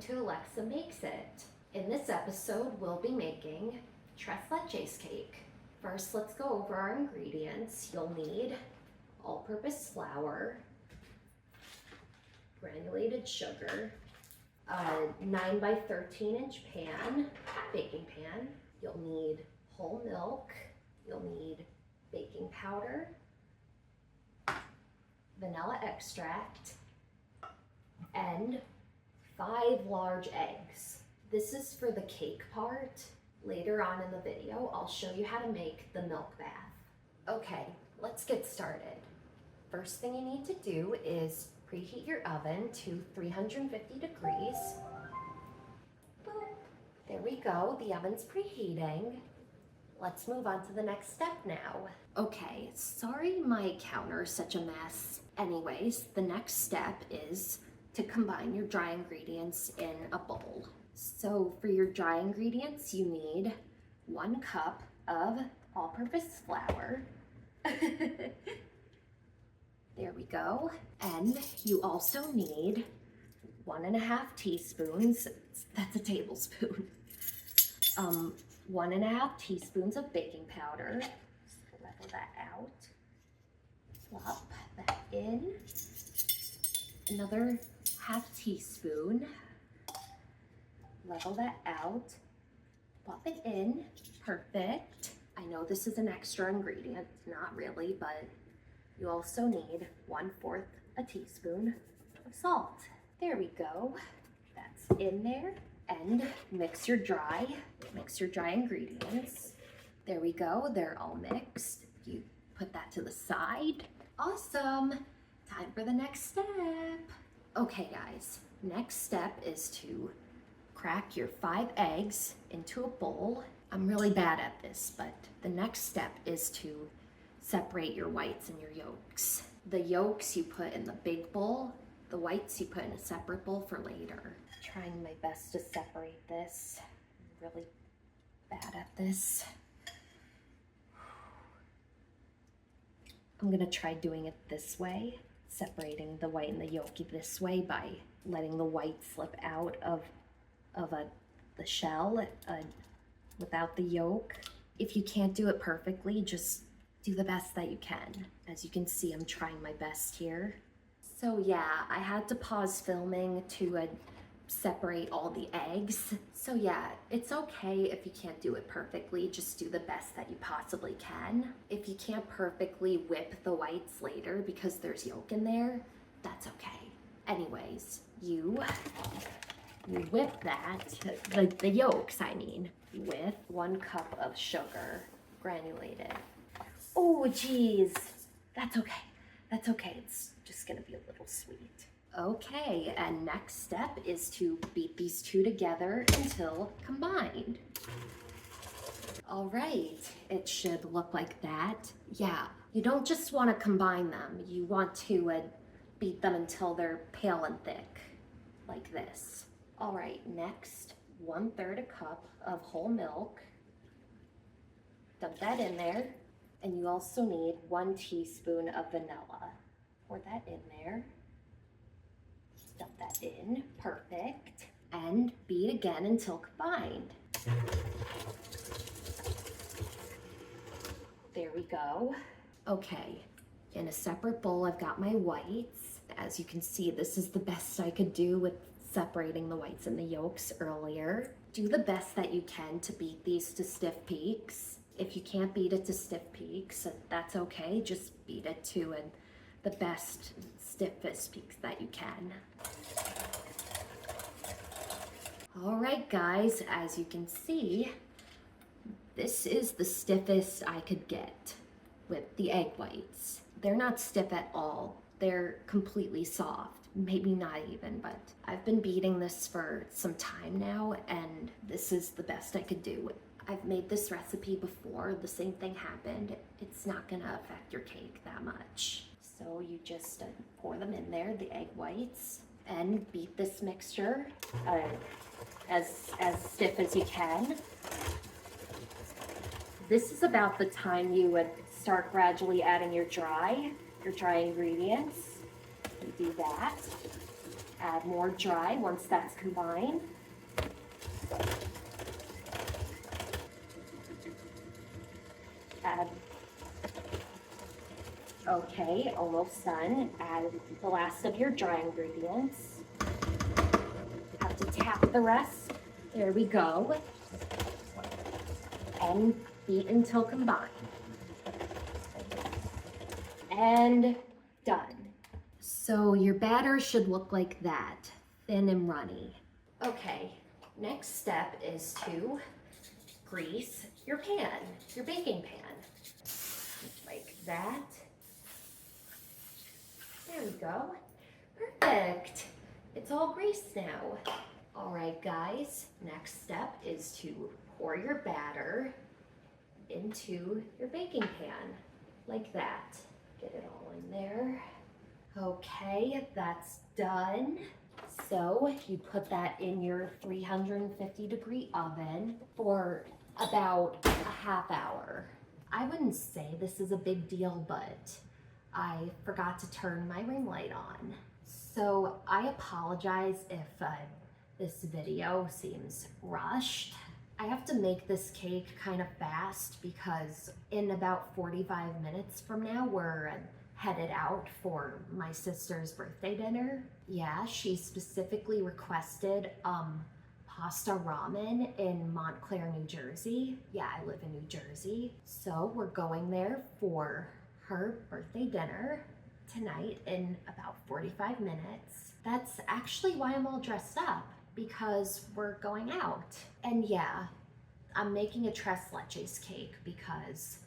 to Alexa Makes It. In this episode, we'll be making Tres Leches Cake. First, let's go over our ingredients. You'll need all-purpose flour, granulated sugar, a 9 by 13 inch pan, baking pan. You'll need whole milk. You'll need baking powder, vanilla extract, and 5 large eggs. This is for the cake part. Later on in the video, I'll show you how to make the milk bath. Okay, let's get started. First thing you need to do is preheat your oven to 350 degrees. Boom. There we go, the oven's preheating. Let's move on to the next step now. Okay, sorry my counter is such a mess. Anyways, the next step is to combine your dry ingredients in a bowl. So for your dry ingredients, you need 1 cup of all-purpose flour. There we go. And you also need 1.5 teaspoons, that's a tablespoon, 1.5 teaspoons of baking powder. Just level that out. Plop that in. Another 1/2 teaspoon. Level that out. Plop it in. Perfect. I know this is an extra ingredient, not really, but you also need 1/4 a teaspoon of salt. There we go. That's in there. And mix your dry ingredients. There we go, they're all mixed. You put that to the side. Awesome, time for the next step. Okay guys, next step is to crack your 5 eggs into a bowl. I'm really bad at this, but the next step is to separate your whites and your yolks. The yolks you put in the big bowl, the whites you put in a separate bowl for later. Trying my best to separate this. I'm really bad at this. I'm gonna try doing it this way, separating the white and the yolk this way by letting the white slip out of the shell without the yolk. If you can't do it perfectly, just do the best that you can. As you can see, I'm trying my best here. So yeah, I had to pause filming to separate all the eggs. So yeah, it's okay if you can't do it perfectly, just do the best that you possibly can. If you can't perfectly whip the whites later because there's yolk in there, that's okay. Anyways, you whip that, the yolks I mean, with 1 cup of sugar, granulated. Oh geez, that's okay, it's just gonna be a little sweet. Okay, and next step is to beat these 2 together until combined. All right, it should look like that. Yeah, you don't just want to combine them, you want to beat them until they're pale and thick, like this. All right, next, 1/3 a cup of whole milk. Dump that in there. And you also need 1 teaspoon of vanilla. Pour that in there. Dump that in, perfect. And beat again until combined. There we go. Okay, in a separate bowl, I've got my whites. As you can see, this is the best I could do with separating the whites and the yolks earlier. Do the best that you can to beat these to stiff peaks. If you can't beat it to stiff peaks, that's okay. Just beat it to the best, stiffest peaks that you can. All right, guys, as you can see, this is the stiffest I could get with the egg whites. They're not stiff at all. They're completely soft. Maybe not even, but I've been beating this for some time now, and this is the best I could do. I've made this recipe before, the same thing happened. It's not gonna affect your cake that much. So you just pour them in there, the egg whites, and beat this mixture as stiff as you can. This is about the time you would start gradually adding your dry ingredients. You do that. Add more dry once that's combined. Add, okay, almost done. Add the last of your dry ingredients. Have to tap the rest. There we go. And beat until combined. And done. So your batter should look like that, thin and runny. Okay, next step is to grease your pan, your baking pan. Like that. There we go. Perfect. It's all greased now. All right, guys, next step is to pour your batter into your baking pan, like that. Get it all in there. Okay, that's done. So you put that in your 350-degree oven for about a half hour. I wouldn't say this is a big deal, but I forgot to turn my ring light on. So I apologize if this video seems rushed. I have to make this cake kind of fast because in about 45 minutes from now, we're headed out for my sister's birthday dinner. Yeah, she specifically requested pasta ramen in Montclair, New Jersey. Yeah, I live in New Jersey. So we're going there for her birthday dinner tonight in about 45 minutes. That's actually why I'm all dressed up, because we're going out. And yeah, I'm making a Tres Leches cake because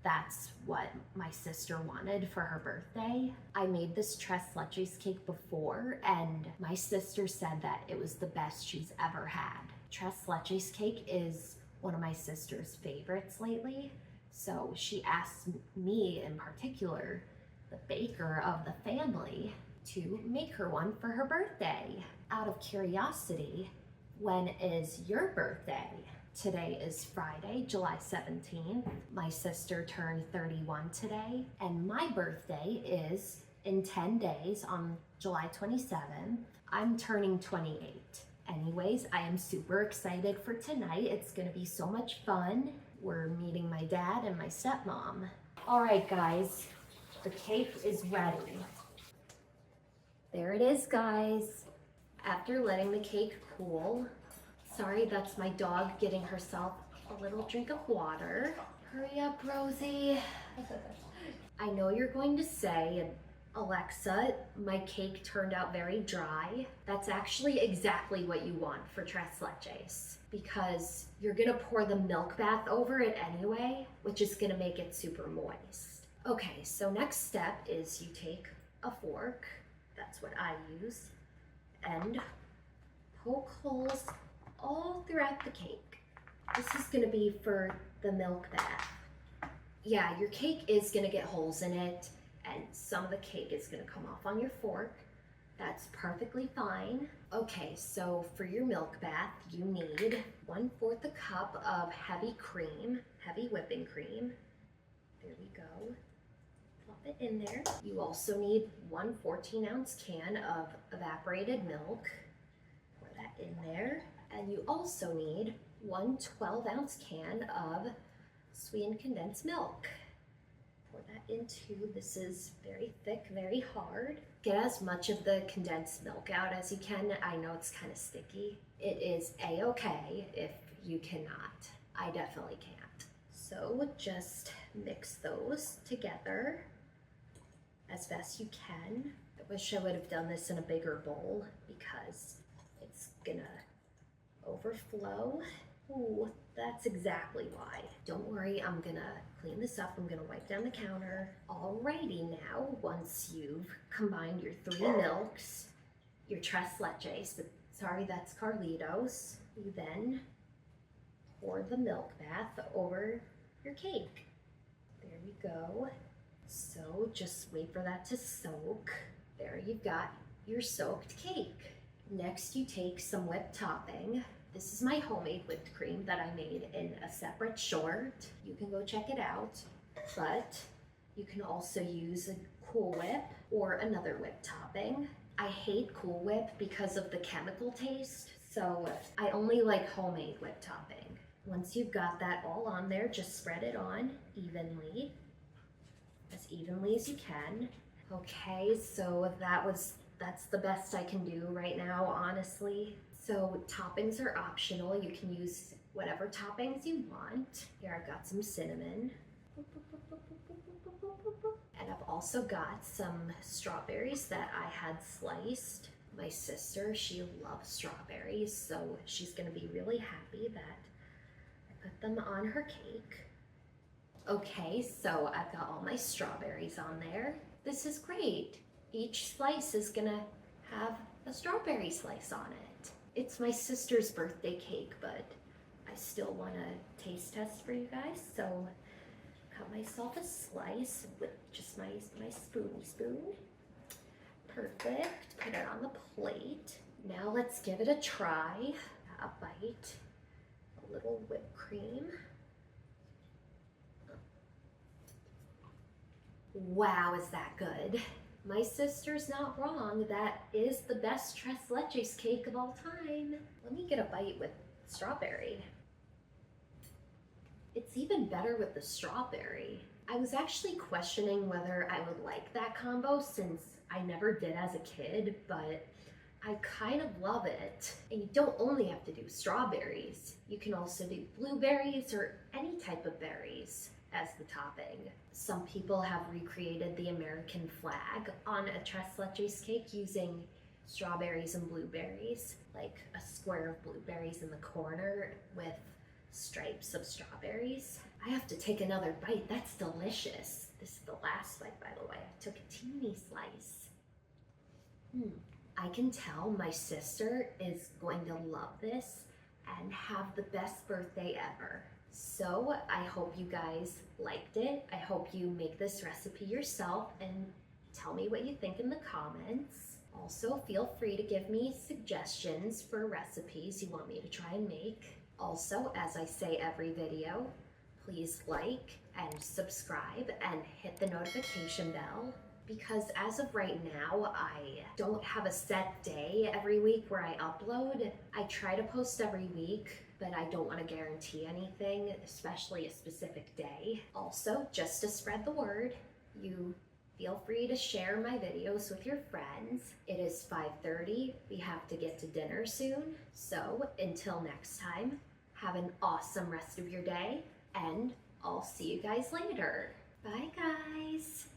that's what my sister wanted for her birthday. I made this Tres Leches cake before and my sister said that it was the best she's ever had. Tres Leches cake is one of my sister's favorites lately, so she asked me in particular, the baker of the family, to make her one for her birthday. Out of curiosity, when is your birthday? Today is Friday, July 17th. My sister turned 31 today, and my birthday is in 10 days on July 27th. I'm turning 28. Anyways, I am super excited for tonight. It's gonna be so much fun. We're meeting my dad and my stepmom. All right, guys, the cake is ready. There it is, guys. After letting the cake cool, sorry, that's my dog getting herself a little drink of water. Hurry up, Rosie. I know you're going to say, Alexa, my cake turned out very dry. That's actually exactly what you want for Tres Leches, because you're gonna pour the milk bath over it anyway, which is gonna make it super moist. Okay, so next step is you take a fork, that's what I use, and poke holes all throughout the cake. This is gonna be for the milk bath. Yeah, your cake is gonna get holes in it and some of the cake is gonna come off on your fork. That's perfectly fine. Okay, so for your milk bath, you need 1/4 a cup of heavy cream, heavy whipping cream. There we go. Plop it in there. You also need 1 14-ounce can of evaporated milk. Pour that in there. And you also need 1 12-ounce can of sweetened condensed milk. Pour that into, this is very thick, very hard. Get as much of the condensed milk out as you can. I know it's kind of sticky. It is a-okay if you cannot. I definitely can't. So just mix those together as best you can. I wish I would have done this in a bigger bowl because it's gonna overflow. Ooh, that's exactly why. Don't worry, I'm gonna clean this up. I'm gonna wipe down the counter. Alrighty now, once you've combined your 3 milks, your Tres Leches, sorry, that's Carlitos, you then pour the milk bath over your cake. There we go. So just wait for that to soak. There you've got your soaked cake. Next you take some whipped topping. This is my homemade whipped cream that I made in a separate short. You can go check it out, but you can also use a Cool Whip or another whipped topping. I hate Cool Whip because of the chemical taste, so I only like homemade whip topping. Once you've got that all on there, just spread it on evenly as you can. Okay, so that's the best I can do right now, honestly. So toppings are optional. You can use whatever toppings you want. Here I've got some cinnamon. And I've also got some strawberries that I had sliced. My sister, she loves strawberries, so she's gonna be really happy that I put them on her cake. Okay, so I've got all my strawberries on there. This is great. Each slice is gonna have a strawberry slice on it. It's my sister's birthday cake, but I still wanna taste test for you guys, so cut myself a slice with just my spoony spoon. Perfect, put it on the plate. Now let's give it a try. A bite, a little whipped cream. Wow, is that good? My sister's not wrong. That is the best Tres Leches cake of all time. Let me get a bite with strawberry. It's even better with the strawberry. I was actually questioning whether I would like that combo since I never did as a kid, but I kind of love it. And you don't only have to do strawberries. You can also do blueberries or any type of berries as the topping. Some people have recreated the American flag on a Tres Leches cake using strawberries and blueberries, like a square of blueberries in the corner with stripes of strawberries. I have to take another bite. That's delicious. This is the last bite, by the way. I took a teeny slice. I can tell my sister is going to love this and have the best birthday ever. So I hope you guys liked it. I hope you make this recipe yourself and tell me what you think in the comments. Also, feel free to give me suggestions for recipes you want me to try and make. Also, as I say every video, please like and subscribe and hit the notification bell, because as of right now, I don't have a set day every week where I upload. I try to post every week, but I don't want to guarantee anything, especially a specific day. Also, just to spread the word, you feel free to share my videos with your friends. It is 5:30. We have to get to dinner soon. So until next time, have an awesome rest of your day, and I'll see you guys later. Bye, guys.